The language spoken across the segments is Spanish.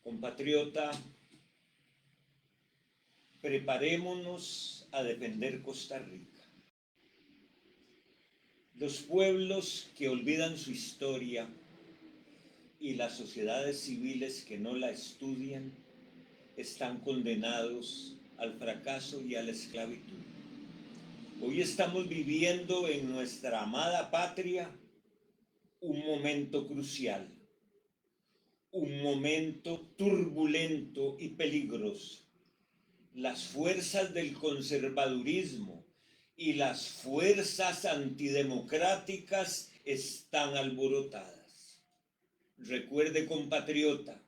Compatriota, preparémonos a defender Costa Rica. Los pueblos que olvidan su historia y las sociedades civiles que no la estudian están condenados al fracaso y a la esclavitud. Hoy estamos viviendo en nuestra amada patria un momento crucial, un momento turbulento y peligroso. Las fuerzas del conservadurismo y las fuerzas antidemocráticas están alborotadas. Recuerde, compatriota,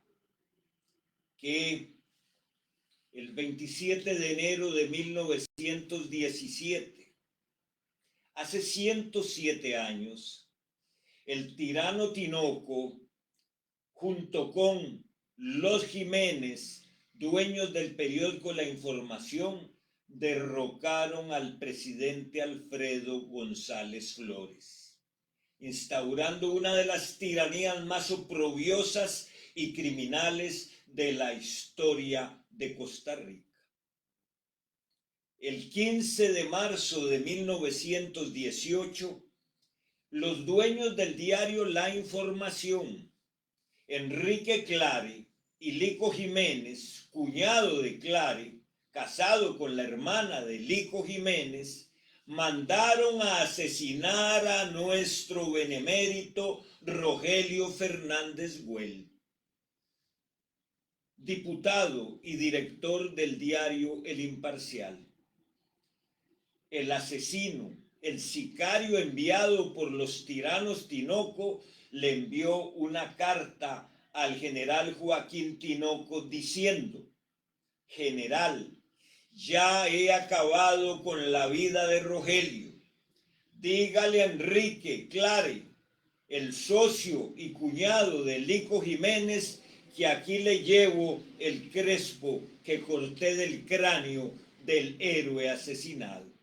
que el 27 de enero de 1917, hace 107 años, el tirano Tinoco, junto con los Jiménez, dueños del periódico La Información, derrocaron al presidente Alfredo González Flores, instaurando una de las tiranías más oprobiosas y criminales de la historia de Costa Rica. El 15 de marzo de 1918, los dueños del diario La Información, Enrique Clary y Lico Jiménez, cuñado de Clary, casado con la hermana de Lico Jiménez, mandaron a asesinar a nuestro benemérito Rogelio Fernández Güell, diputado y director del diario El Imparcial. El asesino, el sicario enviado por los tiranos Tinoco, le envió una carta al general Joaquín Tinoco diciendo: general, ya he acabado con la vida de Rogelio. Dígale a Enrique Clary, el socio y cuñado de Lico Jiménez, que aquí le llevo el crespo que corté del cráneo del héroe asesinado.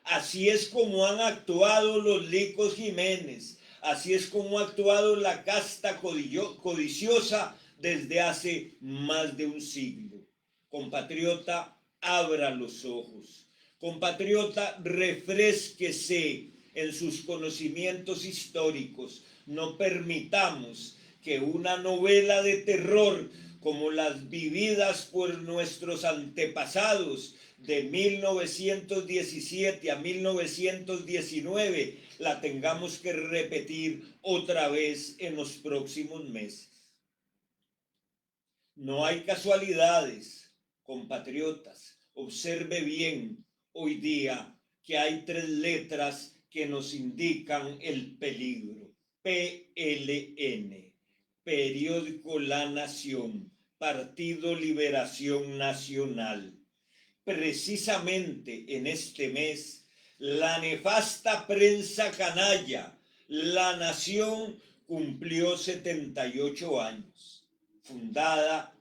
Así es como han actuado los Licos Jiménez, así es como ha actuado la casta codiciosa desde hace más de un siglo. Compatriota, abra los ojos. Compatriota, refrésquese en sus conocimientos históricos. No permitamos que una novela de terror como las vividas por nuestros antepasados de 1917 a 1919 la tengamos que repetir otra vez en los próximos meses. No hay casualidades, compatriotas. Observe bien hoy día que hay 3 letras que nos indican el peligro. PLN, Periódico La Nación, Partido Liberación Nacional. Precisamente en este mes, la nefasta prensa canalla, La Nación, cumplió 78 años. Fundada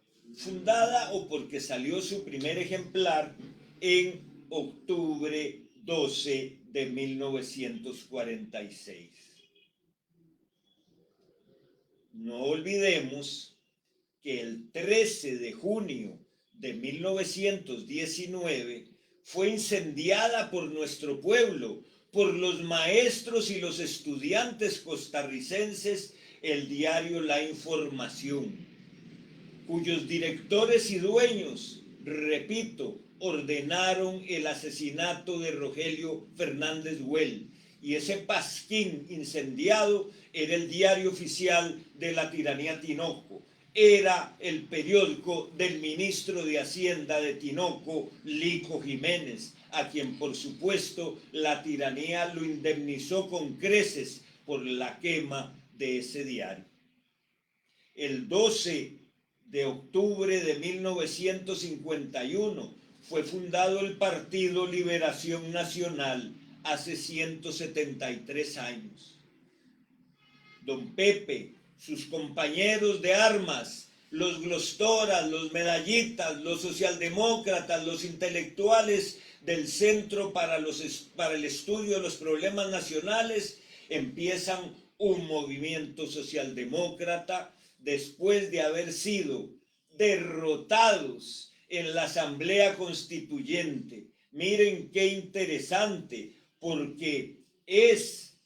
o porque salió su primer ejemplar en octubre 12 de 1946. No olvidemos que el 13 de junio de 1919 fue incendiada por nuestro pueblo, por los maestros y los estudiantes costarricenses, el diario La Información, cuyos directores y dueños, repito, ordenaron el asesinato de Rogelio Fernández Güell. Y ese pasquín incendiado era el diario oficial de la tiranía Tinoco. Era el periódico del ministro de Hacienda de Tinoco, Lico Jiménez, a quien por supuesto la tiranía lo indemnizó con creces por la quema de ese diario. El 12 de octubre de 1951 fue fundado el Partido Liberación Nacional, hace 173 años. Don Pepe, sus compañeros de armas, los glostoras, los medallitas, los socialdemócratas, los intelectuales del Centro para el Estudio de los Problemas Nacionales, empiezan un movimiento socialdemócrata después de haber sido derrotados en la Asamblea Constituyente. Miren qué interesante, porque es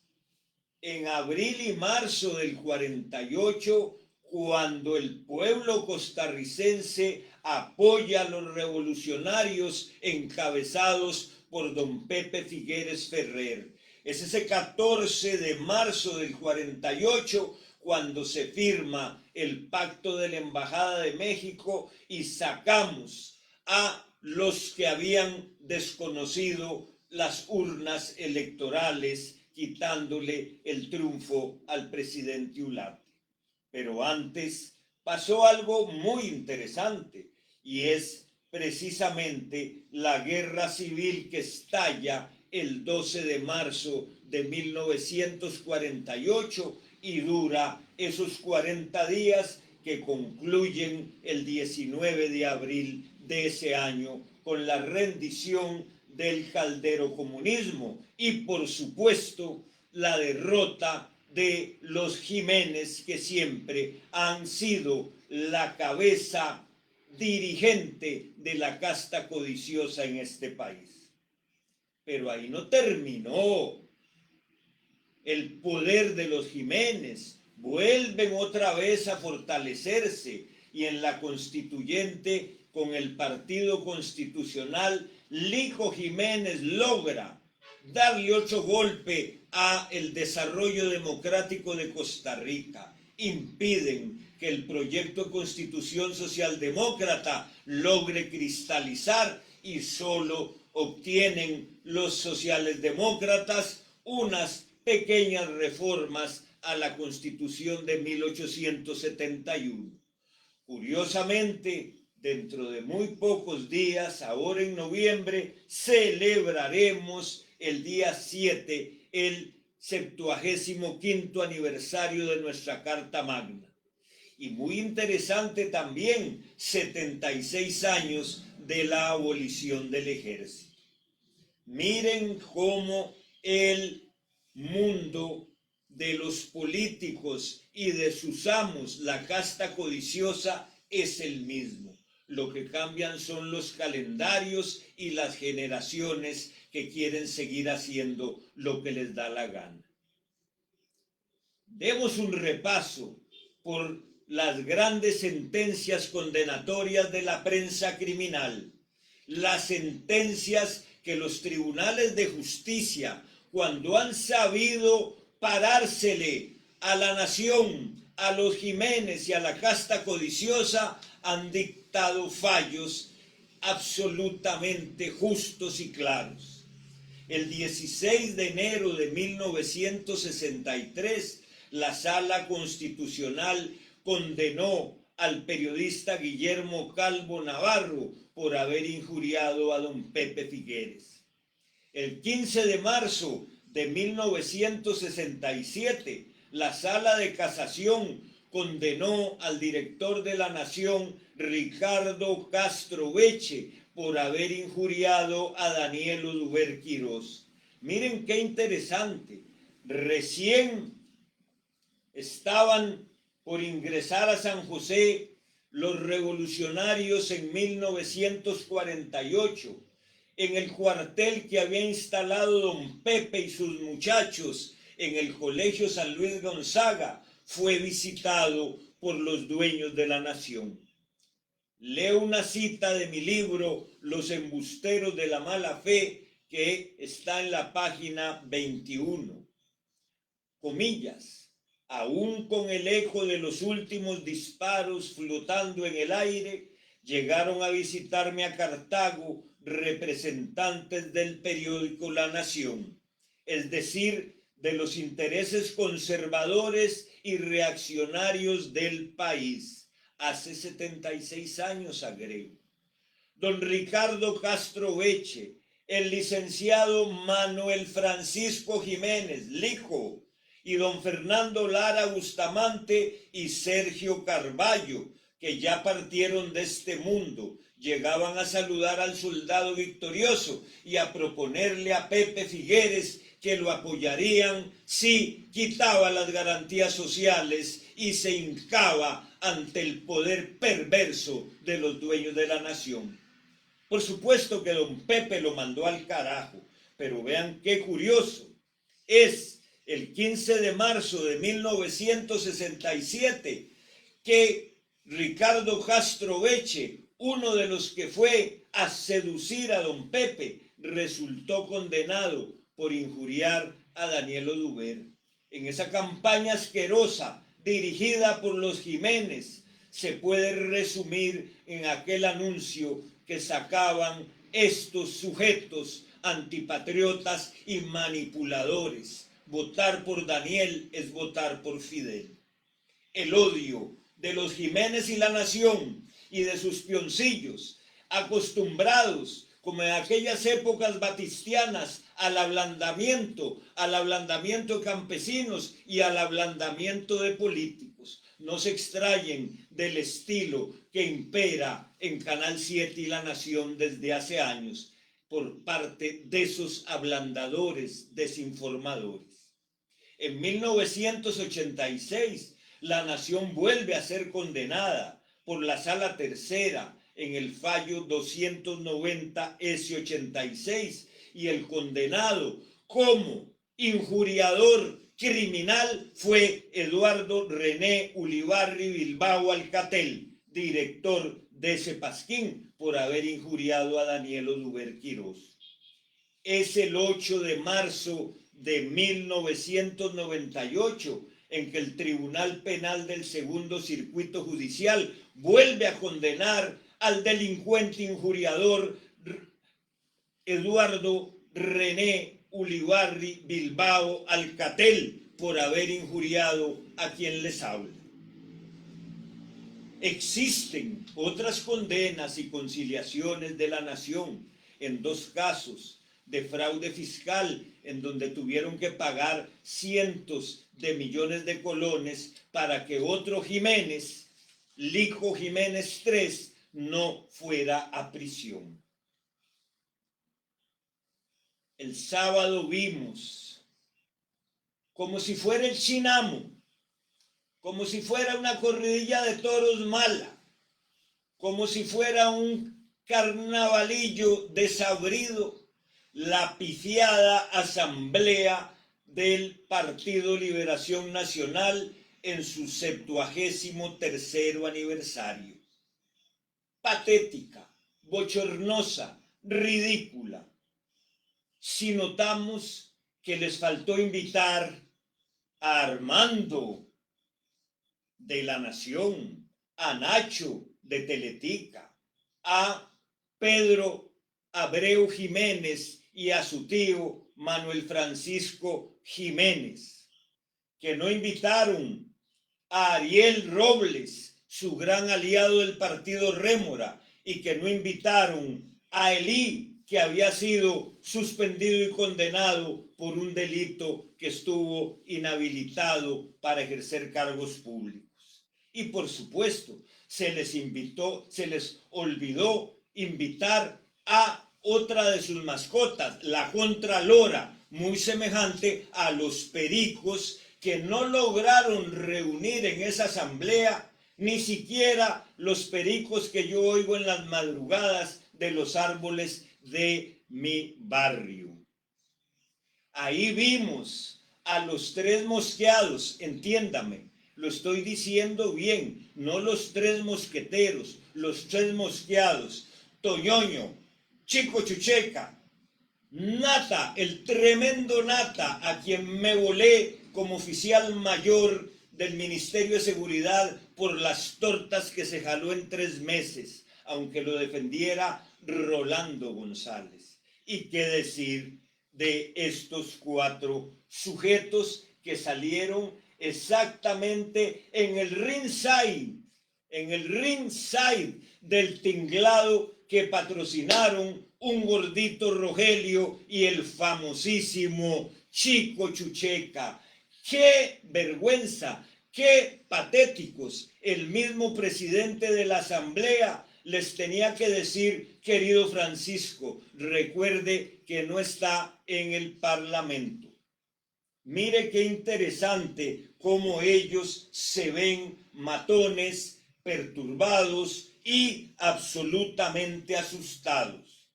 en abril y marzo del 48 cuando el pueblo costarricense apoya a los revolucionarios encabezados por don Pepe Figueres Ferrer. Es ese 14 de marzo del 48 cuando se firma el pacto de la Embajada de México y sacamos a los que habían desconocido las urnas electorales, quitándole el triunfo al presidente Ulate. Pero antes pasó algo muy interesante, y es precisamente la guerra civil que estalla el 12 de marzo de 1948 y dura esos 40 días que concluyen el 19 de abril de ese año con la rendición del calderocomunismo y, por supuesto, la derrota de los Jiménez, que siempre han sido la cabeza dirigente de la casta codiciosa en este país. Pero ahí no terminó el poder de los Jiménez. Vuelven otra vez a fortalecerse y en la constituyente, con el Partido Constitucional, Lico Jiménez logra darle otro golpe a el desarrollo democrático de Costa Rica. Impiden que el proyecto de Constitución Socialdemócrata logre cristalizar y solo obtienen los socialdemócratas unas pequeñas reformas a la Constitución de 1871. Curiosamente, dentro de muy pocos días, ahora en noviembre, celebraremos el día 7, el 75º aniversario de nuestra Carta Magna. Y muy interesante también, 76 años de la abolición del ejército. Miren cómo el mundo de los políticos y de sus amos, la casta codiciosa, es el mismo. Lo que cambian son los calendarios y las generaciones que quieren seguir haciendo lo que les da la gana. Demos un repaso por las grandes sentencias condenatorias de la prensa criminal, las sentencias que los tribunales de justicia, cuando han sabido parársele a la nación, a los Jiménez y a la casta codiciosa, han dictado fallos absolutamente justos y claros. El 16 de enero de 1963, la Sala Constitucional condenó al periodista Guillermo Calvo Navarro por haber injuriado a don Pepe Figueres. El 15 de marzo de 1967, la Sala de Casación condenó al director de la Nación, Ricardo Castro Veche, por haber injuriado a Daniel Oduber Quirós. Miren qué interesante. Recién estaban por ingresar a San José los revolucionarios en 1948, en el cuartel que había instalado don Pepe y sus muchachos en el Colegio San Luis Gonzaga, fue visitado por los dueños de la nación. Leo una cita de mi libro Los embusteros de la mala fe, que está en la página 21. Comillas: aún con el eco de los últimos disparos flotando en el aire, llegaron a visitarme a Cartago representantes del periódico La Nación, es decir, de los intereses conservadores y reaccionarios del país. Hace 76 años, agrego. Don Ricardo Castro Veche, el licenciado Manuel Francisco Jiménez, Lico, y don Fernando Lara Bustamante y Sergio Carballo, que ya partieron de este mundo, llegaban a saludar al soldado victorioso y a proponerle a Pepe Figueres que lo apoyarían si quitaba las garantías sociales y se hincaba ante el poder perverso de los dueños de la nación. Por supuesto que don Pepe lo mandó al carajo, pero vean qué curioso. Es el 15 de marzo de 1967 que Ricardo Castro Beche, uno de los que fue a seducir a don Pepe, resultó condenado por injuriar a Daniel Oduber. En esa campaña asquerosa dirigida por los Jiménez se puede resumir en aquel anuncio que sacaban estos sujetos antipatriotas y manipuladores: votar por Daniel es votar por Fidel. El odio de los Jiménez y la nación y de sus pioncillos, acostumbrados como en aquellas épocas batistianas al ablandamiento de campesinos y al ablandamiento de políticos. No se extrañen del estilo que impera en Canal 7 y La Nación desde hace años por parte de esos ablandadores, desinformadores. En 1986, La Nación vuelve a ser condenada por la Sala Tercera en el fallo 290-S86, y el condenado como injuriador criminal fue Eduardo René Ulibarri Bilbao Alcatel, director de Cepasquín, por haber injuriado a Daniel Oduber Quirós. Es el 8 de marzo de 1998 en que el Tribunal Penal del Segundo Circuito Judicial vuelve a condenar al delincuente injuriador Eduardo René Ulibarri Bilbao Alcatel por haber injuriado a quien les habla. Existen otras condenas y conciliaciones de la nación en dos casos de fraude fiscal, en donde tuvieron que pagar cientos de millones de colones para que otro Jiménez, Lico Jiménez III, no fuera a prisión. El sábado vimos, como si fuera el Chinamo, como si fuera una corridilla de toros mala, como si fuera un carnavalillo desabrido, la pifiada asamblea del Partido Liberación Nacional en su 73º aniversario. Patética, bochornosa, ridícula. Si notamos que les faltó invitar a Armando de La Nación, a Nacho de Teletica, a Pedro Abreu Jiménez y a su tío Manuel Francisco Jiménez, que no invitaron a Ariel Robles, su gran aliado del partido Rémora, y que no invitaron a Elí, que había sido suspendido y condenado por un delito que estuvo inhabilitado para ejercer cargos públicos. Y por supuesto, se les olvidó invitar a otra de sus mascotas, la Contralora, muy semejante a los pericos que no lograron reunir en esa asamblea ni siquiera los pericos que yo oigo en las madrugadas de los árboles de mi barrio. Ahí vimos a los tres mosqueados, entiéndame, lo estoy diciendo bien, no los tres mosqueteros, los tres mosqueados: Toñoño, Chico Chucheca, Nata, el tremendo Nata, a quien me volé como oficial mayor del Ministerio de Seguridad por las tortas que se jaló en 3 meses, aunque lo defendiera Rolando González. ¿Y qué decir de estos 4 sujetos que salieron exactamente en el ringside del tinglado que patrocinaron un gordito Rogelio y el famosísimo Chico Chucheca? ¡Qué vergüenza! ¡Qué patéticos! El mismo presidente de la asamblea les tenía que decir: querido Francisco, recuerde que no está en el Parlamento. Mire qué interesante cómo ellos se ven matones, perturbados y absolutamente asustados.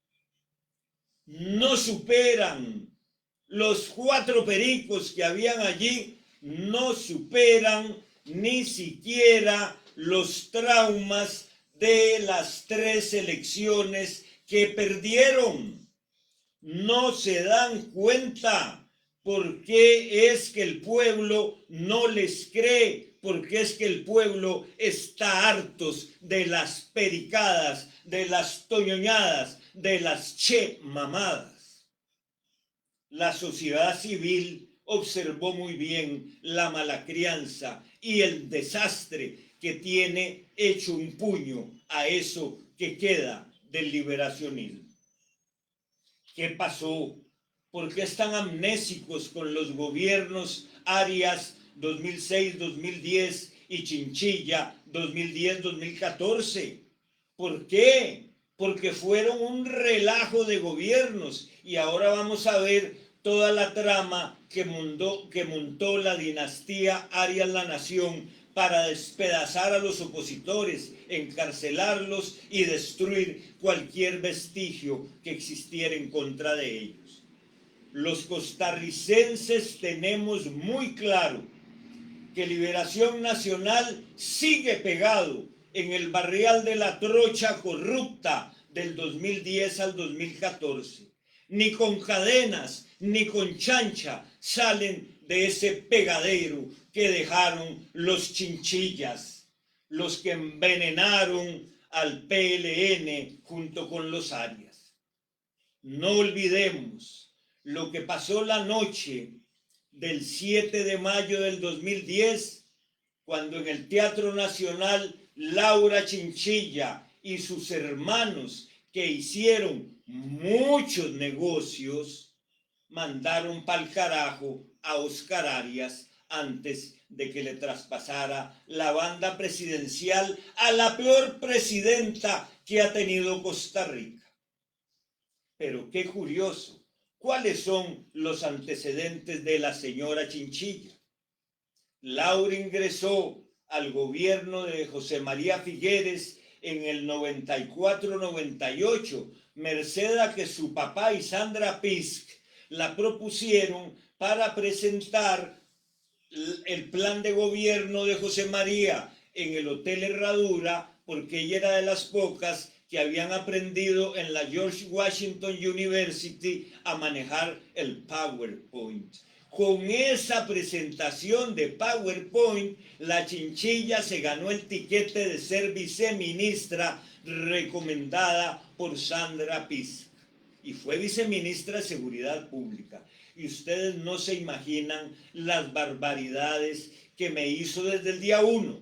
No superan los 4 pericos que habían allí, no superan ni siquiera los traumas de las 3 elecciones que perdieron. No se dan cuenta por qué es que el pueblo no les cree, porque es que el pueblo está hartos de las pericadas, de las toñoñadas, de las mamadas. La sociedad civil observó muy bien la mala crianza y el desastre que tiene hecho un puño a eso que queda del liberacionismo. ¿Qué pasó? ¿Por qué están amnésicos con los gobiernos Arias 2006, 2010 y Chinchilla 2010, 2014? ¿Por qué? Porque fueron un relajo de gobiernos y ahora vamos a ver toda la trama que montó la dinastía Arias La Nación para despedazar a los opositores, encarcelarlos y destruir cualquier vestigio que existiera en contra de ellos. Los costarricenses tenemos muy claro que Liberación Nacional sigue pegado en el barrial de la trocha corrupta del 2010 al 2014. Ni con cadenas, ni con chancha salen de ese pegadero que dejaron los chinchillas, los que envenenaron al PLN junto con los Arias. No olvidemos lo que pasó la noche del 7 de mayo del 2010, cuando en el Teatro Nacional Laura Chinchilla y sus hermanos, que hicieron muchos negocios, mandaron pa'l carajo a Oscar Arias antes de que le traspasara la banda presidencial a la peor presidenta que ha tenido Costa Rica. Pero qué curioso, ¿cuáles son los antecedentes de la señora Chinchilla? Laura ingresó al gobierno de José María Figueres en el 94-98, merced a que su papá y Sandra Pisk la propusieron para presentar el plan de gobierno de José María en el Hotel Herradura, porque ella era de las pocas que habían aprendido en la George Washington University a manejar el PowerPoint. Con esa presentación de PowerPoint, la Chinchilla se ganó el tiquete de ser viceministra recomendada por Sandra Pisk y fue viceministra de Seguridad Pública. Y ustedes no se imaginan las barbaridades que me hizo desde el día 1.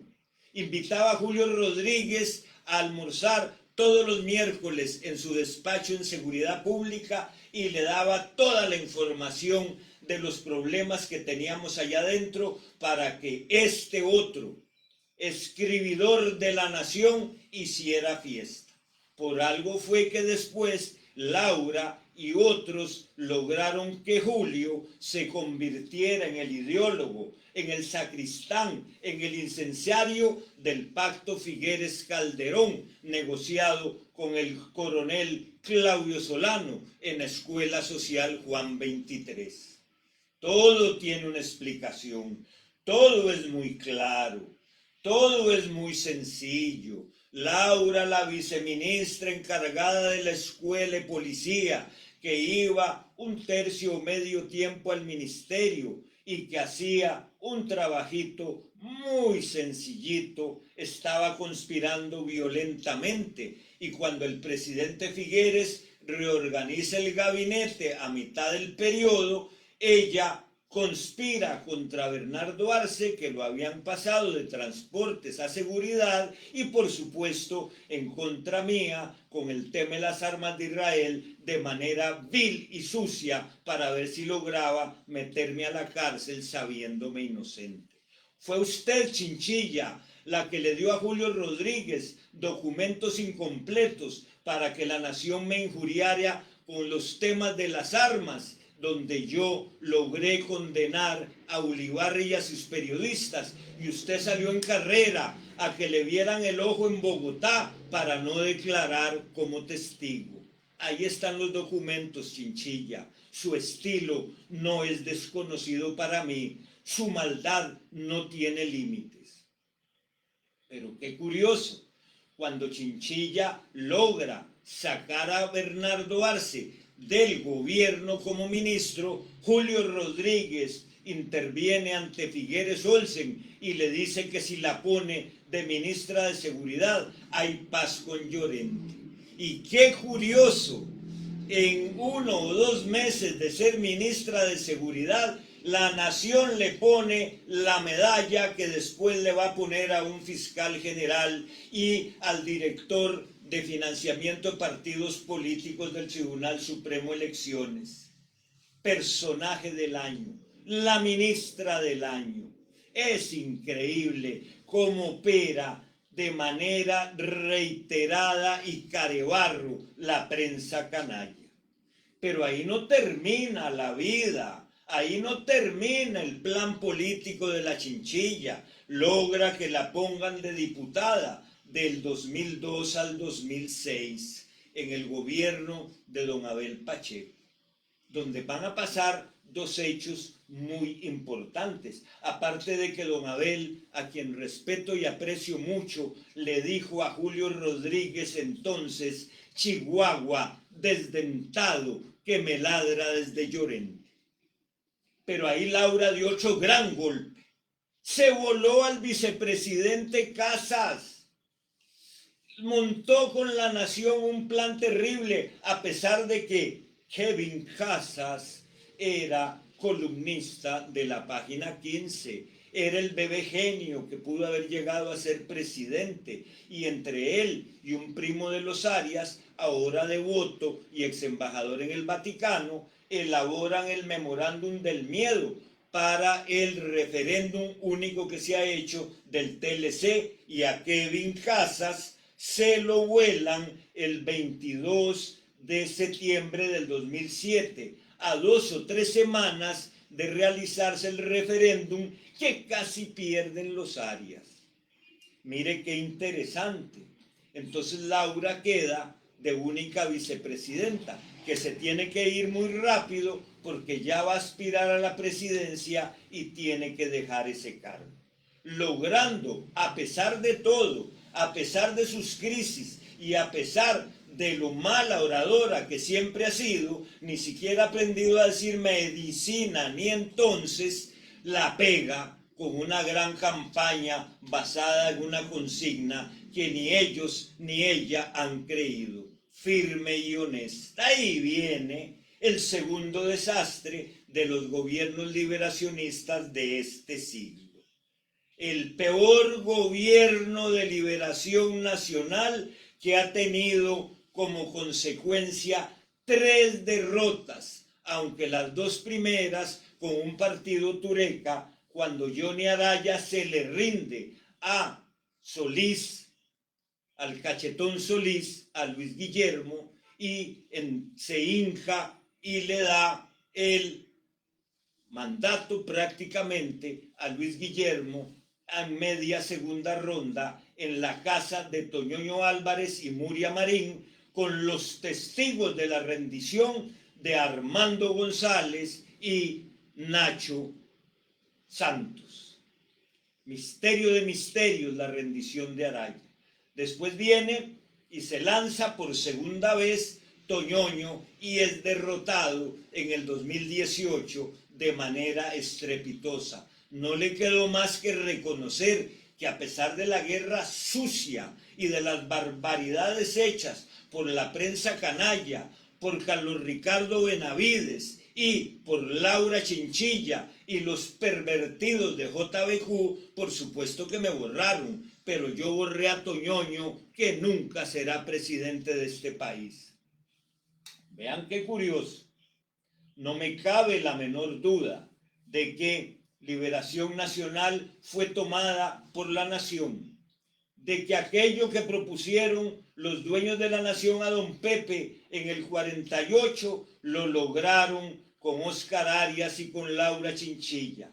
Invitaba a Julio Rodríguez a almorzar todos los miércoles en su despacho en Seguridad Pública y le daba toda la información de los problemas que teníamos allá adentro para que este otro escribidor de La Nación hiciera fiesta. Por algo fue que después Laura y otros lograron que Julio se convirtiera en el ideólogo, en el sacristán, en el incensario del pacto Figueres-Calderón, negociado con el coronel Claudio Solano en la Escuela Social Juan 23. Todo tiene una explicación, todo es muy claro, todo es muy sencillo. Laura, la viceministra encargada de la escuela y policía, que iba un tercio o medio tiempo al ministerio y que hacía un trabajito muy sencillito, estaba conspirando violentamente. Y cuando el presidente Figueres reorganiza el gabinete a mitad del periodo, ella conspira contra Bernardo Arce, que lo habían pasado de transportes a seguridad, y por supuesto en contra mía con el tema de las armas de Israel, de manera vil y sucia, para ver si lograba meterme a la cárcel sabiéndome inocente. Fue usted, Chinchilla, la que le dio a Julio Rodríguez documentos incompletos para que La Nación me injuriara con los temas de las armas, donde yo logré condenar a Ulibarri y a sus periodistas, y usted salió en carrera a que le vieran el ojo en Bogotá para no declarar como testigo. Ahí están los documentos, Chinchilla. Su estilo no es desconocido para mí. Su maldad no tiene límites. Pero qué curioso, cuando Chinchilla logra sacar a Bernardo Arce del gobierno como ministro, Julio Rodríguez interviene ante Figueres Olsen y le dice que si la pone de ministra de Seguridad hay paz con Llorente. Y qué curioso, en 1 o 2 meses de ser ministra de Seguridad, la nación le pone la medalla que después le va a poner a un fiscal general y al director de financiamiento de partidos políticos del Tribunal Supremo de Elecciones. Personaje del año, la ministra del año. Es increíble cómo opera de manera reiterada y carebarro la prensa canalla. Pero ahí no termina la vida, ahí no termina el plan político de la Chinchilla. Logra que la pongan de diputada del 2002 al 2006 en el gobierno de don Abel Pacheco, donde van a pasar 2 hechos muy importantes. Aparte de que don Abel, a quien respeto y aprecio mucho, le dijo a Julio Rodríguez entonces: Chihuahua desdentado que me ladra desde Llorente. Pero ahí Laura dio otro gran golpe. Se voló al vicepresidente Casas. Montó con la nación un plan terrible, a pesar de que Kevin Casas era columnista de la página 15, era el bebé genio que pudo haber llegado a ser presidente, y entre él y un primo de los Arias, ahora devoto y ex embajador en el Vaticano, elaboran el memorándum del miedo para el referéndum único que se ha hecho del TLC, y a Kevin Casas se lo vuelan el 22 de septiembre del 2007, a 2 o 3 semanas de realizarse el referéndum que casi pierden los Arias. Mire qué interesante. Entonces Laura queda de única vicepresidenta, que se tiene que ir muy rápido porque ya va a aspirar a la presidencia y tiene que dejar ese cargo. Logrando, a pesar de todo, a pesar de sus crisis y a pesar de lo mala oradora que siempre ha sido, ni siquiera ha aprendido a decir medicina ni entonces, la pega con una gran campaña basada en una consigna que ni ellos ni ella han creído, firme y honesta. Ahí viene el segundo desastre de los gobiernos liberacionistas de este siglo. El peor gobierno de liberación nacional, que ha tenido como consecuencia 3 derrotas, aunque las 2 primeras con un partido tureca, cuando Johnny Araya se le rinde a Solís, al cachetón Solís, a Luis Guillermo, y se hinca y le da el mandato prácticamente a Luis Guillermo en media segunda ronda en la casa de Toñoño Álvarez y Muria Marín, con los testigos de la rendición de Armando González y Nacho Santos. Misterio de misterios, la rendición de Araya. Después viene y se lanza por segunda vez Toñoño y es derrotado en el 2018 de manera estrepitosa. No le quedó más que reconocer que a pesar de la guerra sucia y de las barbaridades hechas por la prensa canalla, por Carlos Ricardo Benavides y por Laura Chinchilla y los pervertidos de JBQ, por supuesto que me borraron, pero yo borré a Toñoño, que nunca será presidente de este país. Vean qué curioso. No me cabe la menor duda de que Liberación Nacional fue tomada por la nación, de que aquello que propusieron los dueños de la nación a don Pepe en el 48 lo lograron con Óscar Arias y con Laura Chinchilla.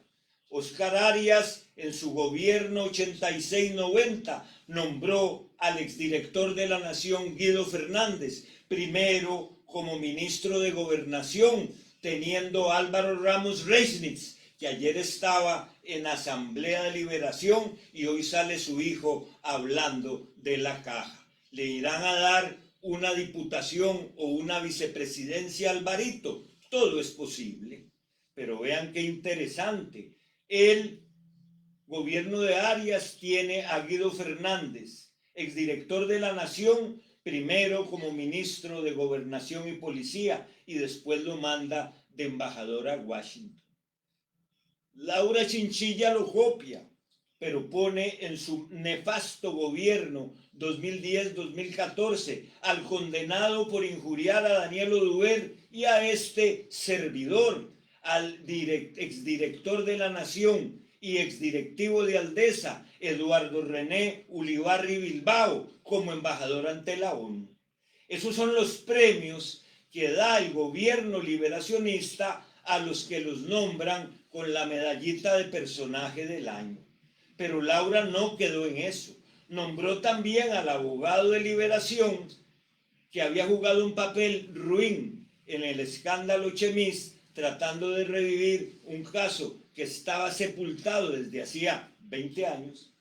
Óscar Arias, en su gobierno 86-90, nombró al exdirector de la Nación, Guido Fernández, primero como ministro de Gobernación, teniendo Álvaro Ramos Reisnitz, que ayer estaba en Asamblea de Liberación y hoy sale su hijo hablando de la caja. Le irán a dar una diputación o una vicepresidencia a Alvarito. Todo es posible. Pero vean qué interesante. El gobierno de Arias tiene a Guido Fernández, exdirector de la Nación, primero como ministro de Gobernación y Policía y después lo manda de embajador a Washington. Laura Chinchilla lo copia, pero pone en su nefasto gobierno 2010-2014 al condenado por injuriar a Daniel Oduber y a este servidor, al exdirector de la Nación y exdirectivo de Aldesa, Eduardo René Ulibarri Bilbao, como embajador ante la ONU. Esos son los premios que da el gobierno liberacionista a los que los nombran con la medallita de personaje del año. Pero Laura no quedó en eso. Nombró también al abogado de Liberación, que había jugado un papel ruin en el escándalo Chemis, tratando de revivir un caso que estaba sepultado desde hacía 20 años.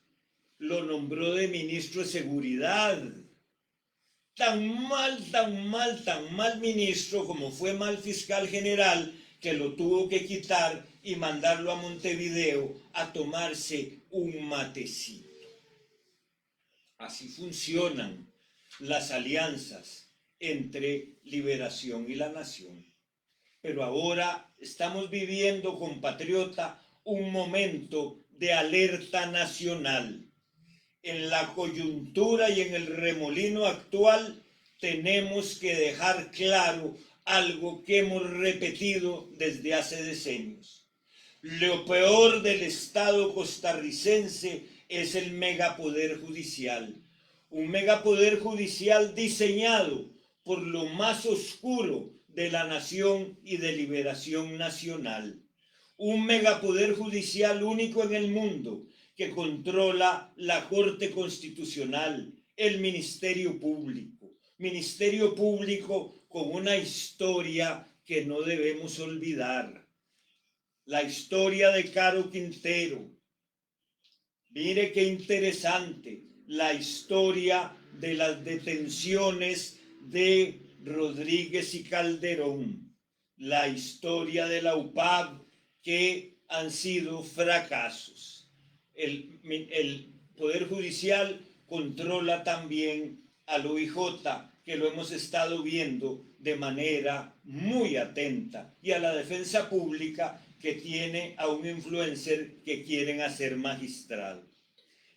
Lo nombró de ministro de Seguridad. Tan mal ministro como fue mal fiscal general, que lo tuvo que quitar y mandarlo a Montevideo a tomarse un matecito. Así funcionan las alianzas entre Liberación y la Nación. Pero ahora estamos viviendo, compatriota, un momento de alerta nacional. En la coyuntura y en el remolino actual tenemos que dejar claro algo que hemos repetido desde hace decenios. Lo peor del Estado costarricense es el megapoder judicial. Un megapoder judicial diseñado por lo más oscuro de la nación y de Liberación Nacional. Un megapoder judicial único en el mundo, que controla la Corte Constitucional, el Ministerio Público con una historia que no debemos olvidar. La historia de Caro Quintero. Mire qué interesante, la historia de las detenciones de Rodríguez y Calderón, la historia de la UPAB, que han sido fracasos. El Poder Judicial controla también al OIJ, que lo hemos estado viendo de manera muy atenta, y a la defensa pública, que tiene a un influencer que quieren hacer magistrado.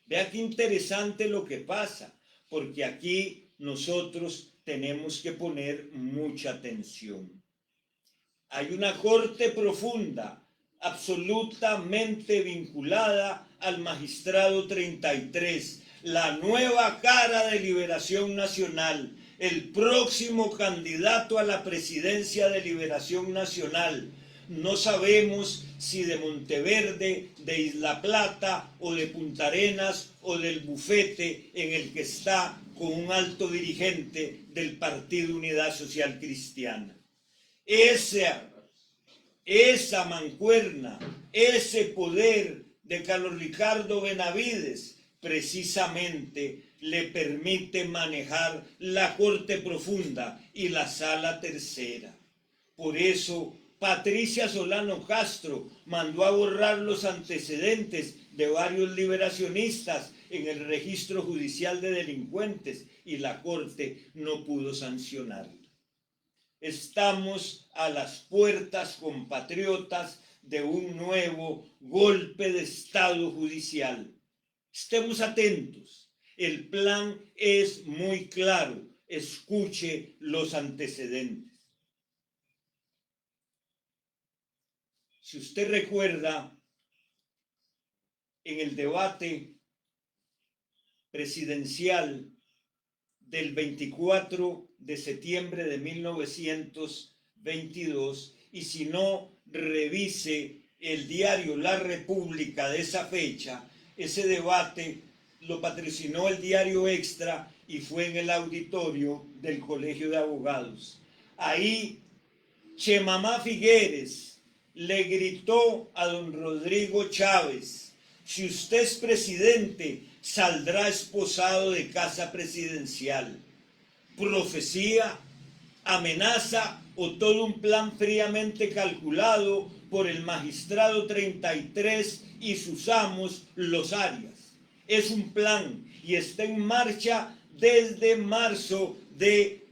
Vea qué interesante lo que pasa, porque aquí nosotros tenemos que poner mucha atención. Hay una corte profunda, absolutamente vinculada al magistrado 33, la nueva cara de Liberación Nacional, el próximo candidato a la presidencia de Liberación Nacional. No sabemos si de Monteverde, de Isla Plata o de Punta Arenas o del bufete en el que está con un alto dirigente del Partido Unidad Social Cristiana. Esa mancuerna, ese poder de Carlos Ricardo Benavides, precisamente le permite manejar la Corte Profunda y la Sala Tercera. Por eso, Patricia Solano Castro mandó a borrar los antecedentes de varios liberacionistas en el registro judicial de delincuentes y la Corte no pudo sancionarlo. Estamos a las puertas, compatriotas, de un nuevo golpe de Estado judicial. Estemos atentos. El plan es muy claro. Escuche los antecedentes. Si usted recuerda, en el debate presidencial del 24 de septiembre de 1922, y si no, revise el diario La República de esa fecha. Ese debate lo patrocinó el diario Extra y fue en el auditorio del Colegio de Abogados. Ahí Chemamá Figueres le gritó a don Rodrigo Chávez: si usted es presidente, saldrá esposado de casa presidencial. Profecía, amenaza o todo un plan fríamente calculado por el magistrado 33 y sus amos, los Arias. Es un plan y está en marcha desde marzo de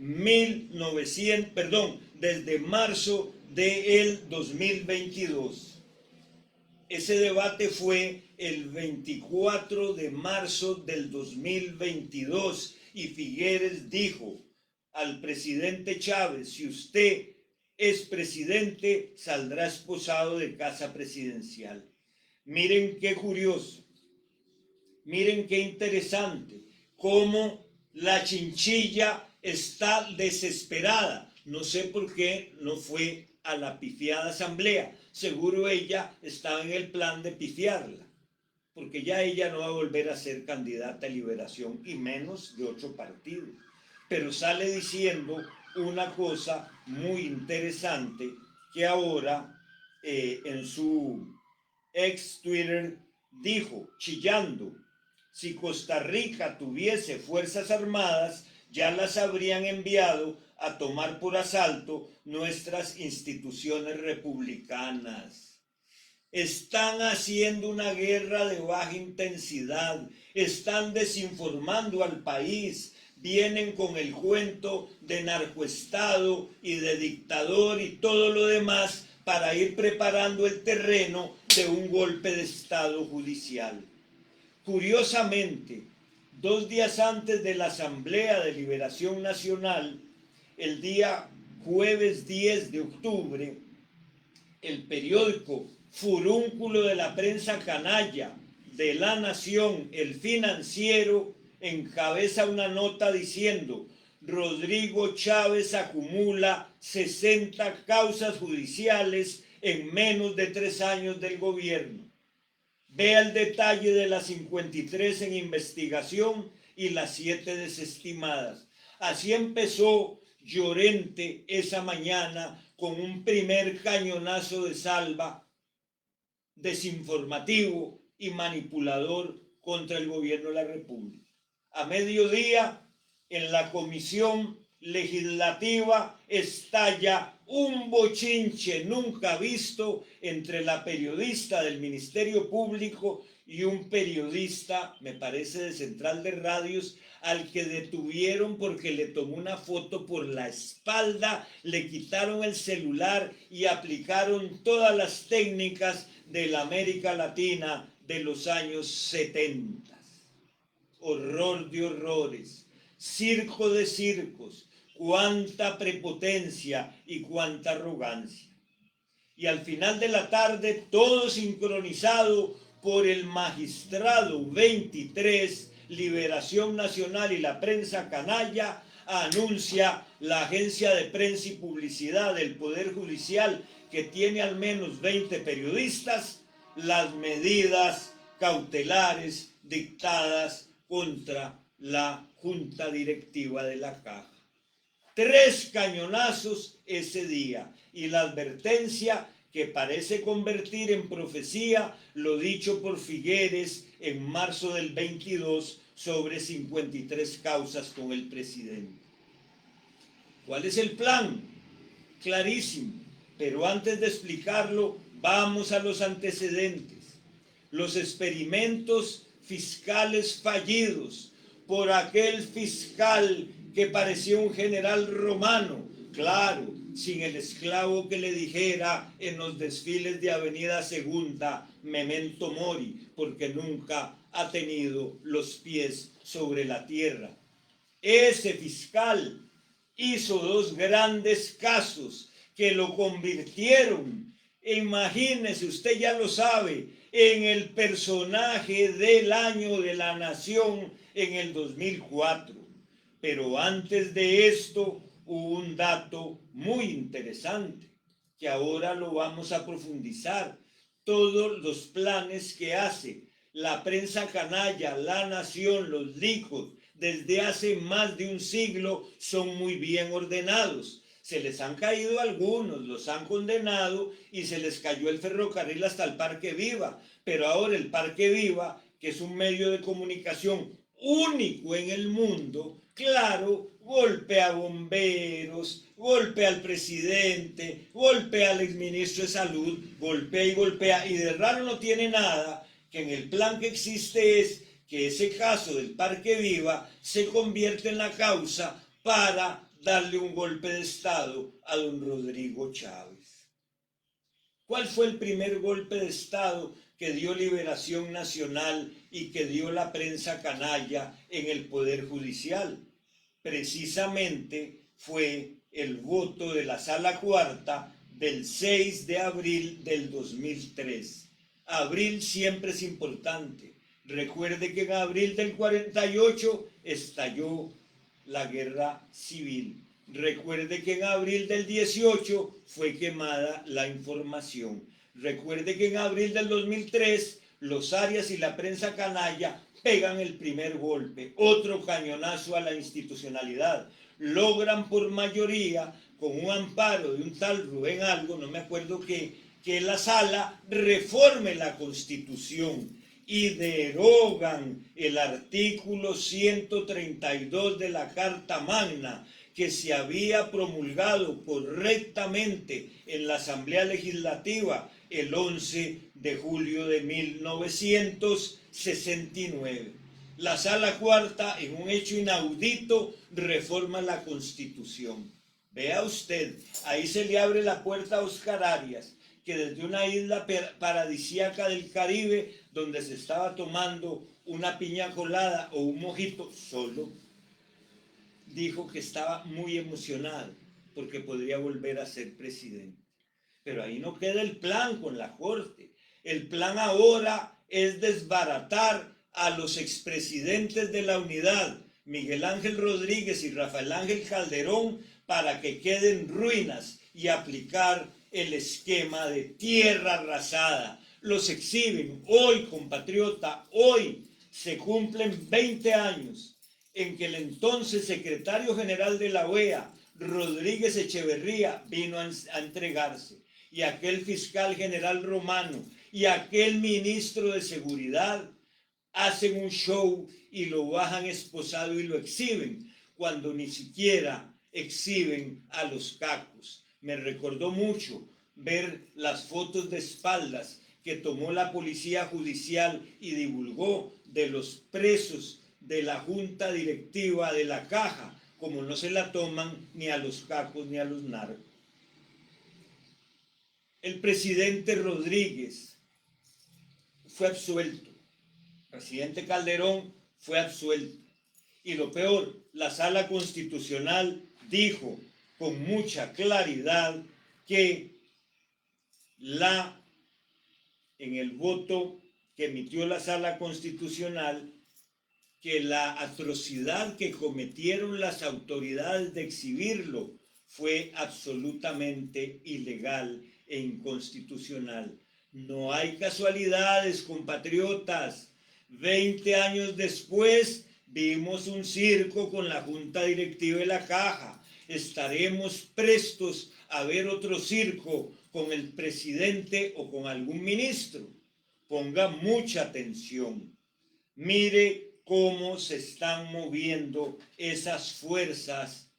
desde marzo del 2022. Ese debate fue el 24 de marzo del 2022 y Figueres dijo al presidente Chávez: si usted es presidente, saldrá esposado de casa presidencial. Miren qué curioso, miren qué interesante, cómo la chinchilla está desesperada. No sé por qué no fue a la pifiada asamblea. Seguro ella estaba en el plan de pifiarla, porque ya ella no va a volver a ser candidata a Liberación, y menos de otro partido. Pero sale diciendo una cosa muy interesante, que ahora en su ex Twitter dijo, chillando: si Costa Rica tuviese fuerzas armadas, ya las habrían enviado a tomar por asalto nuestras instituciones republicanas. Están haciendo una guerra de baja intensidad, están desinformando al país, vienen con el cuento de narcoestado y de dictador y todo lo demás para ir preparando el terreno de un golpe de estado judicial. Curiosamente, 2 días antes de la Asamblea de Liberación Nacional, el día jueves 10 de octubre, el periódico Furúnculo de la Prensa Canalla de La Nación, El Financiero, encabeza una nota diciendo: Rodrigo Chávez acumula 60 causas judiciales en menos de 3 años del gobierno. Vea el detalle de las 53 en investigación y las 7 desestimadas. Así empezó Llorente esa mañana, con un primer cañonazo de salva desinformativo y manipulador contra el gobierno de la República. A mediodía, en la comisión legislativa, estalla un bochinche nunca visto entre la periodista del Ministerio Público y un periodista, me parece, de Central de Radios, al que detuvieron porque le tomó una foto por la espalda, le quitaron el celular y aplicaron todas las técnicas de la América Latina de los años 70. Horror de horrores, circo de circos, cuánta prepotencia y cuánta arrogancia. Y al final de la tarde, todo sincronizado por el magistrado 23, Liberación Nacional y la prensa canalla, anuncia la agencia de prensa y publicidad del Poder Judicial, que tiene al menos 20 periodistas, las medidas cautelares dictadas contra la junta directiva de la Caja. 3 cañonazos ese día, y la advertencia que parece convertir en profecía lo dicho por Figueres en marzo del 22 sobre 53 causas con el presidente. ¿Cuál es el plan? Clarísimo, pero antes de explicarlo, vamos a los antecedentes. Los experimentos fiscales fallidos por aquel fiscal que parecía un general romano, claro, sin el esclavo que le dijera en los desfiles de Avenida Segunda, memento mori, porque nunca ha tenido los pies sobre la tierra. Ese fiscal hizo 2 grandes casos que lo convirtieron, imagínese, usted ya lo sabe, en el personaje del año de la nación en el 2004. Pero antes de esto hubo un dato muy interesante. que ahora lo vamos a profundizar. Todos los planes que hace la prensa canalla, La Nación, los licos, desde hace más de un siglo, son muy bien ordenados. Se les han caído algunos, los han condenado y se les cayó el ferrocarril hasta el Parque Viva. Pero ahora el Parque Viva, que es un medio de comunicación único en el mundo, claro, golpea a bomberos, golpea al presidente, golpea al exministro de salud, golpea y golpea, y de raro no tiene nada, que en el plan que existe es que ese caso del Parque Viva se convierte en la causa para darle un golpe de Estado a don Rodrigo Chávez. ¿Cuál fue el primer golpe de Estado que dio Liberación Nacional y que dio la prensa canalla en el Poder Judicial? Precisamente fue el voto de la Sala Cuarta del 6 de abril del 2003. Abril siempre es importante. Recuerde que en abril del 48 estalló la guerra civil. Recuerde que en abril del 18 fue quemada la información. Recuerde que en abril del 2003 los Arias y la prensa canalla pegan el primer golpe, otro cañonazo a la institucionalidad. Logran por mayoría, con un amparo de un tal Rubén Algo, no me acuerdo qué, que la sala reforme la Constitución y derogan el artículo 132 de la Carta Magna, que se había promulgado correctamente en la Asamblea Legislativa el 11 de julio de 1969. La Sala Cuarta, en un hecho inaudito, reforma la Constitución. Vea usted, ahí se le abre la puerta a Oscar Arias, que desde una isla paradisíaca del Caribe, donde se estaba tomando una piña colada o un mojito solo, dijo que estaba muy emocionado porque podría volver a ser presidente. Pero ahí no queda el plan con la Corte. El plan ahora es desbaratar a los expresidentes de la Unidad, Miguel Ángel Rodríguez y Rafael Ángel Calderón, para que queden ruinas y aplicar el esquema de tierra arrasada. Los exhiben. Hoy, compatriota, hoy se cumplen 20 años en que el entonces secretario general de la OEA, Rodríguez Echeverría, vino a entregarse, y aquel fiscal general Romano y aquel ministro de Seguridad hacen un show y lo bajan esposado y lo exhiben, cuando ni siquiera exhiben a los cacos. Me recordó mucho ver las fotos de espaldas que tomó la policía judicial y divulgó de los presos de la junta directiva de la Caja, como no se la toman ni a los cacos ni a los narcos. El presidente Rodríguez fue absuelto, el presidente Calderón fue absuelto, y lo peor, la Sala Constitucional dijo con mucha claridad que en el voto que emitió la Sala Constitucional, que la atrocidad que cometieron las autoridades de exhibirlo fue absolutamente ilegal e inconstitucional. No hay casualidades, compatriotas. 20 años después vimos un circo con la Junta Directiva de la Caja. Estaremos prestos a ver otro circo con el presidente o con algún ministro. Ponga mucha atención. Mire cómo se están moviendo esas fuerzas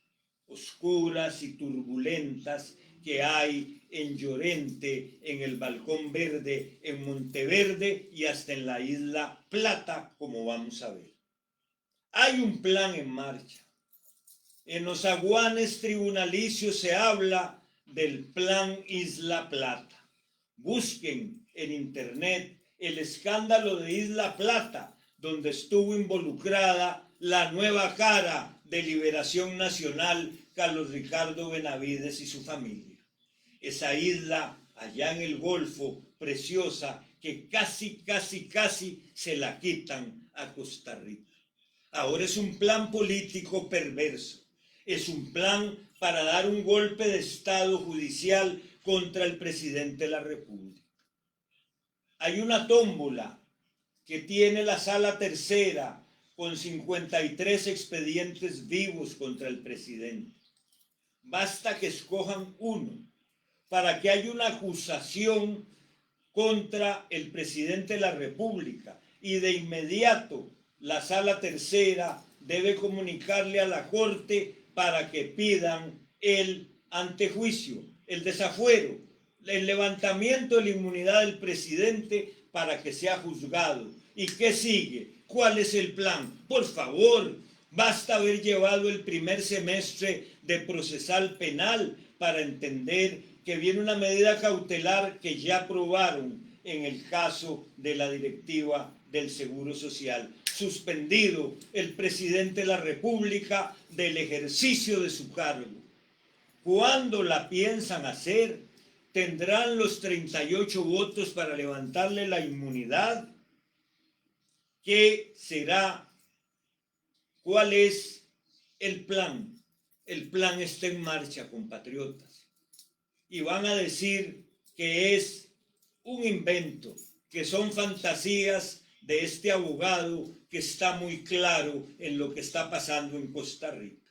oscuras y turbulentas que hay en Llorente, en el Balcón Verde, en Monteverde y hasta en la Isla Plata, como vamos a ver. Hay un plan en marcha. En los aguanes tribunalicios se habla del plan Isla Plata. Busquen en internet el escándalo de Isla Plata, donde estuvo involucrada la nueva cara de Liberación Nacional, Carlos Ricardo Benavides y su familia. Esa isla allá en el Golfo, preciosa, que casi se la quitan a Costa Rica. Ahora es un plan político perverso. Es un plan para dar un golpe de Estado judicial contra el presidente de la República. Hay una tómbola que tiene la Sala Tercera con 53 expedientes vivos contra el presidente. Basta que escojan uno para que haya una acusación contra el presidente de la República y de inmediato la Sala Tercera debe comunicarle a la Corte para que pidan el antejuicio, el desafuero, el levantamiento de la inmunidad del presidente para que sea juzgado. ¿Y qué sigue? ¿Cuál es el plan? Por favor, basta haber llevado el primer semestre de procesal penal para entender que viene una medida cautelar que ya aprobaron en el caso de la directiva del Seguro Social. Suspendido el presidente de la República del ejercicio de su cargo. ¿Cuándo la piensan hacer? ¿Tendrán los 38 votos para levantarle la inmunidad? ¿Qué será? ¿Cuál es el plan? El plan está en marcha, compatriotas. Y van a decir que es un invento, que son fantasías de este abogado que está muy claro en lo que está pasando en Costa Rica.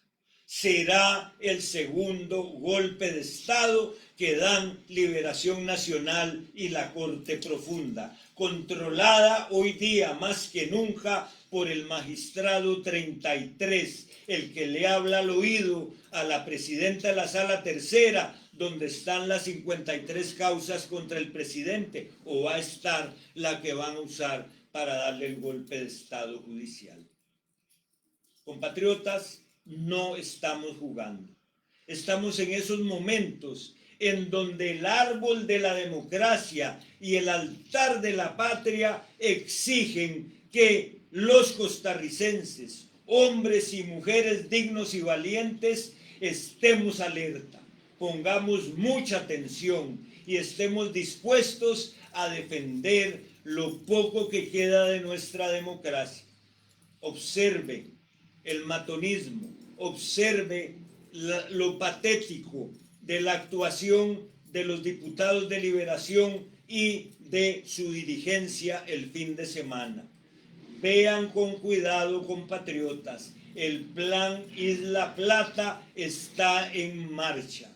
Será el segundo golpe de Estado que dan Liberación Nacional y la Corte Profunda, controlada hoy día más que nunca por el magistrado 33, el que le habla al oído a la presidenta de la Sala Tercera, donde están las 53 causas contra el presidente, o va a estar la que van a usar para darle el golpe de Estado judicial. Compatriotas, no estamos jugando. Estamos en esos momentos en donde el árbol de la democracia y el altar de la patria exigen que los costarricenses, hombres y mujeres dignos y valientes, estemos alerta, pongamos mucha atención y estemos dispuestos a defender lo poco que queda de nuestra democracia. Observe el matonismo, observe lo patético de la actuación de los diputados de Liberación y de su dirigencia el fin de semana. Vean con cuidado, compatriotas, el plan Isla Plata está en marcha.